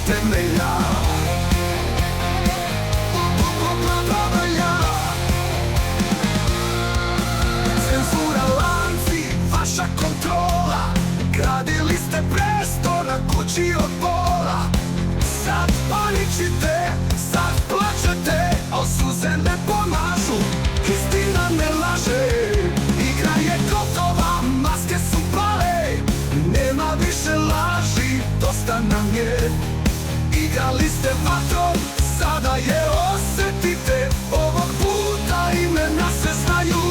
temelja. Cenzura, lanci, vaša kontrola. Gradili ste presto na kući od pola. Sad paničite, sad plačete, al suze ne pomažu, istina ne laže. Igra je gotova, maske su pale, nema više laži, dosta nam je. Igrali ste vatrom, sada je osjetite, ovog puta imena se znaju.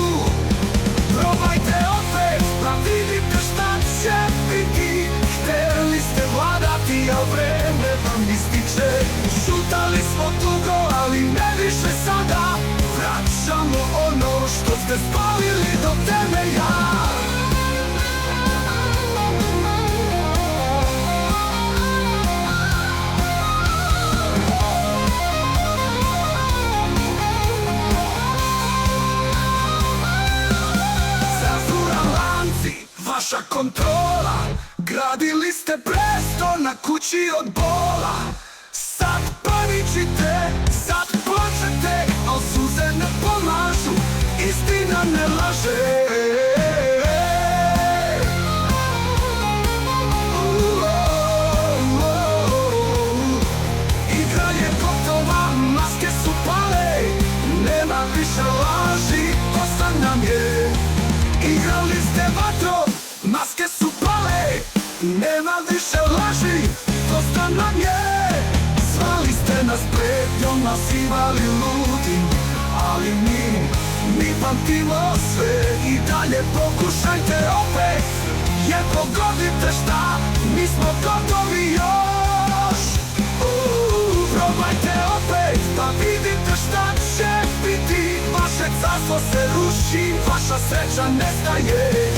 Probajte opet, pa vidite šta će biti. Hteli ste vladati, a vreme vam ističe. Šutali smo dugo, ali ne više sada. Vraćamo ono što ste spalili do temelja. Vaša kontrola, gradili ste presto na kući od bola. Sad paničite, sad plačete, al suze ne pomažu, istina ne laže. Igra je gotova, maske su pale, nema više laži, dosta nam je. Igrali ste vatrom, maske su pale, nema više laži, dosta nam je. Zvali ste nas pretnjom, nazivali ludim, ali mi pamtimo sve. I dalje pokušajte opet, jer pogodite šta, mi smo gotovi još. Probajte opet, pa vidite šta će biti. Vaše carstvo se ruši, vaša sreća nestaje.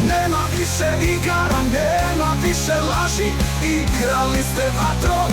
Nema više igara, nema više laži. Igrali ste vatrom,